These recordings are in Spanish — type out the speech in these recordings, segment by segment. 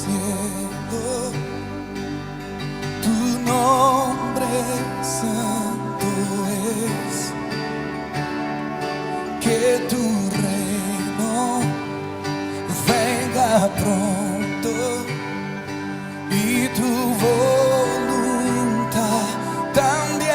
cielo, tu nombre santo es, que tu reino venga pronto y tu voluntad también.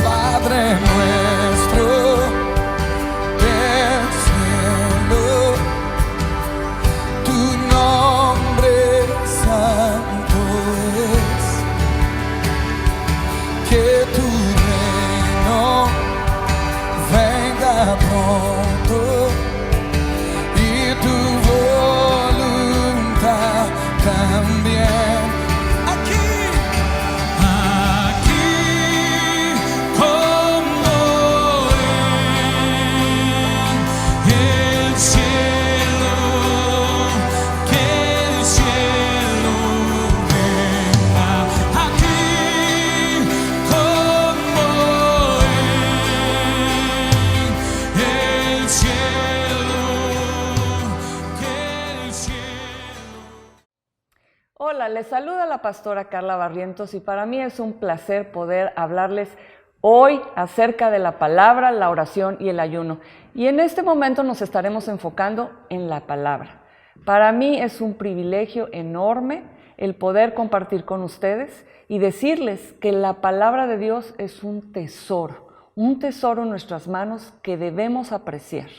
Padre nuestro del cielo, tu nombre santo es, que tu reino venga pronto y tu voluntad también. Hola, les saluda la pastora Carla Barrientos y para mí es un placer poder hablarles hoy acerca de la palabra, la oración y el ayuno. Y en este momento nos estaremos enfocando en la palabra. Para mí es un privilegio enorme el poder compartir con ustedes y decirles que la palabra de Dios es un tesoro en nuestras manos que debemos apreciar.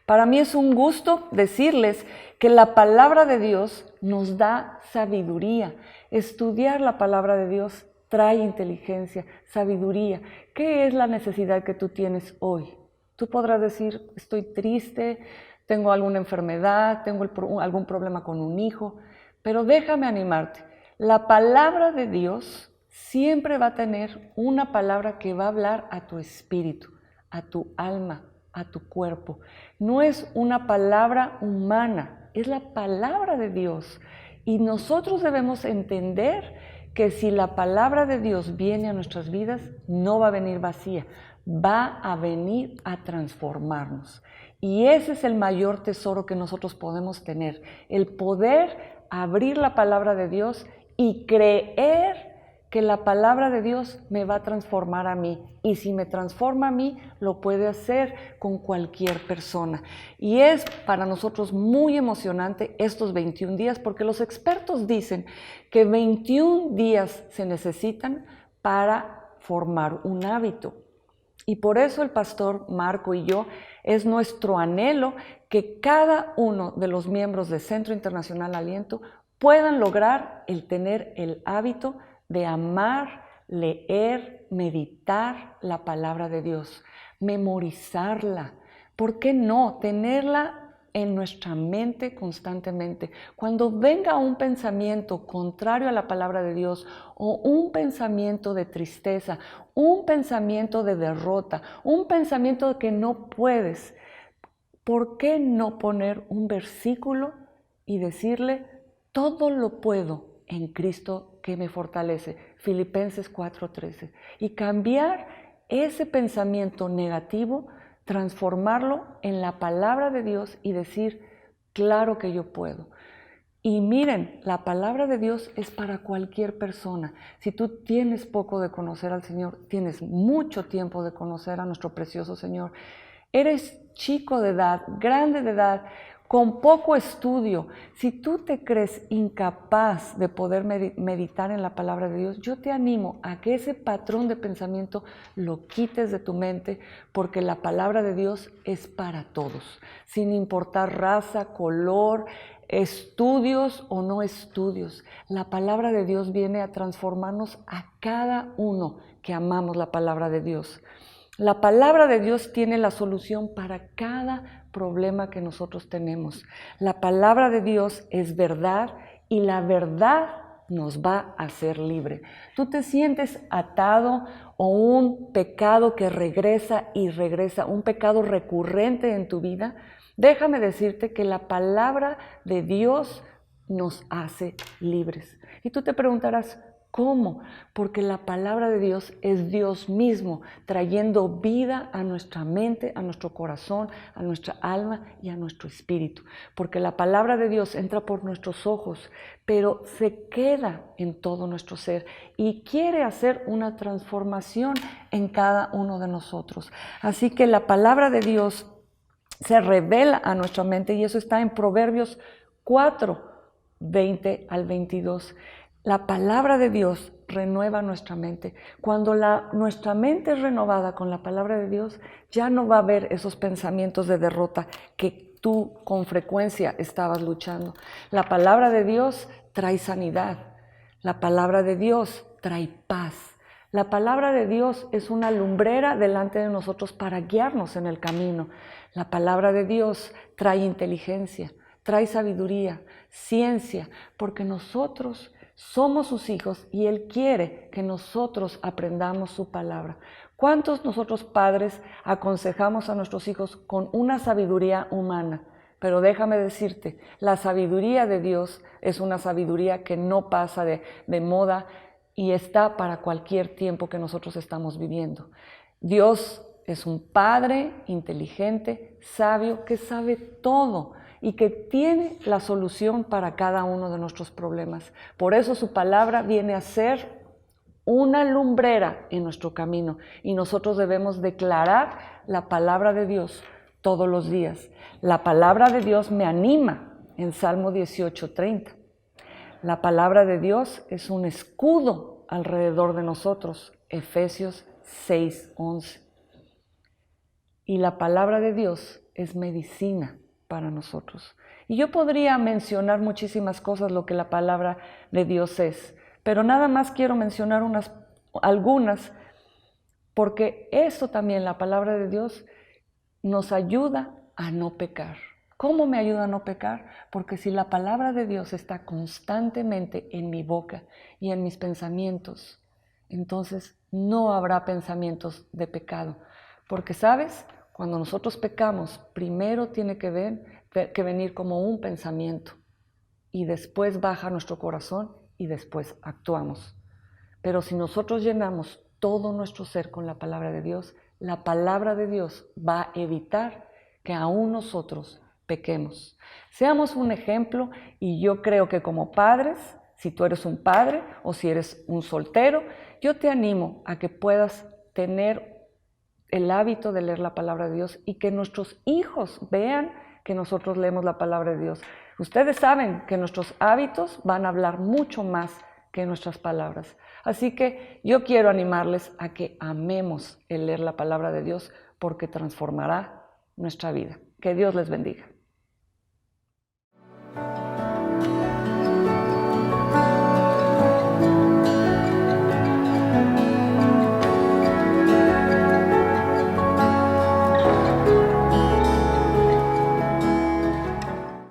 Para mí es un gusto decirles que la palabra de Dios nos da sabiduría. Estudiar la palabra de Dios trae inteligencia, sabiduría. ¿Qué es la necesidad que tú tienes hoy? Tú podrás decir, estoy triste, tengo alguna enfermedad, tengo algún problema con un hijo, pero déjame animarte. La palabra de Dios siempre va a tener una palabra que va a hablar a tu espíritu, a tu alma, a tu cuerpo. No es una palabra humana, es la palabra de Dios. Y nosotros debemos entender que si la palabra de Dios viene a nuestras vidas, no va a venir vacía, va a venir a transformarnos. Y ese es el mayor tesoro que nosotros podemos tener, el poder abrir la palabra de Dios y creer que la palabra de Dios me va a transformar a mí. Y si me transforma a mí, lo puede hacer con cualquier persona. Y es para nosotros muy emocionante estos 21 días, porque los expertos dicen que 21 días se necesitan para formar un hábito. Y por eso el pastor Marco y yo, es nuestro anhelo que cada uno de los miembros de Centro Internacional Aliento puedan lograr el tener el hábito de amar, leer, meditar la palabra de Dios, memorizarla. ¿Por qué no? Tenerla en nuestra mente constantemente. Cuando venga un pensamiento contrario a la palabra de Dios o un pensamiento de tristeza, un pensamiento de derrota, un pensamiento de que no puedes, ¿por qué no poner un versículo y decirle, todo lo puedo en Cristo que me fortalece? Filipenses 4:13. Y cambiar ese pensamiento negativo, transformarlo en la palabra de Dios y decir, Claro que yo puedo. Y miren, la palabra de Dios es para cualquier persona. Si tú tienes poco de conocer al Señor, tienes mucho tiempo de conocer a nuestro precioso Señor. Eres chico de edad, grande de edad, con poco estudio. Si tú te crees incapaz de poder meditar en la palabra de Dios, yo te animo a que ese patrón de pensamiento lo quites de tu mente, porque la palabra de Dios es para todos, sin importar raza, color, estudios o no estudios. La palabra de Dios viene a transformarnos a cada uno que amamos la palabra de Dios. La palabra de Dios tiene la solución para cada problema que nosotros tenemos. La palabra de Dios es verdad y la verdad nos va a hacer libre. ¿Tú te sientes atado o un pecado que regresa y regresa, un pecado recurrente en tu vida? Déjame decirte que la palabra de Dios nos hace libres. Y tú te preguntarás, ¿cómo? Porque la palabra de Dios es Dios mismo, trayendo vida a nuestra mente, a nuestro corazón, a nuestra alma y a nuestro espíritu. Porque la palabra de Dios entra por nuestros ojos, pero se queda en todo nuestro ser y quiere hacer una transformación en cada uno de nosotros. Así que la palabra de Dios se revela a nuestra mente y eso está en Proverbios 4, 20 al 22. La palabra de Dios renueva nuestra mente. Cuando nuestra mente es renovada con la palabra de Dios, ya no va a haber esos pensamientos de derrota que tú con frecuencia estabas luchando. La palabra de Dios trae sanidad. La palabra de Dios trae paz. La palabra de Dios es una lumbrera delante de nosotros para guiarnos en el camino. La palabra de Dios trae inteligencia, trae sabiduría, ciencia, porque nosotros somos sus hijos y Él quiere que nosotros aprendamos su palabra. ¿Cuántos nosotros padres aconsejamos a nuestros hijos con una sabiduría humana? Pero déjame decirte, la sabiduría de Dios es una sabiduría que no pasa de moda y está para cualquier tiempo que nosotros estamos viviendo. Dios es un Padre inteligente, sabio, que sabe todo y que tiene la solución para cada uno de nuestros problemas. Por eso su palabra viene a ser una lumbrera en nuestro camino y nosotros debemos declarar la palabra de Dios todos los días. La palabra de Dios me anima en Salmo 18:30. La palabra de Dios es un escudo alrededor de nosotros, Efesios 6:11. Y la palabra de Dios es medicina para nosotros. Y yo podría mencionar muchísimas cosas lo que la palabra de Dios es, pero nada más quiero mencionar algunas, porque eso también, la palabra de Dios, nos ayuda a no pecar. ¿Cómo me ayuda a no pecar? Porque si la palabra de Dios está constantemente en mi boca y en mis pensamientos, entonces no habrá pensamientos de pecado. Porque, ¿sabes? Cuando nosotros pecamos, primero tiene que venir como un pensamiento y después baja nuestro corazón y después actuamos. Pero si nosotros llenamos todo nuestro ser con la palabra de Dios, la palabra de Dios va a evitar que aún nosotros pequemos. Seamos un ejemplo y yo creo que como padres, si tú eres un padre o si eres un soltero, yo te animo a que puedas tener el hábito de leer la palabra de Dios y que nuestros hijos vean que nosotros leemos la palabra de Dios. Ustedes saben que nuestros hábitos van a hablar mucho más que nuestras palabras. Así que yo quiero animarles a que amemos el leer la palabra de Dios porque transformará nuestra vida. Que Dios les bendiga.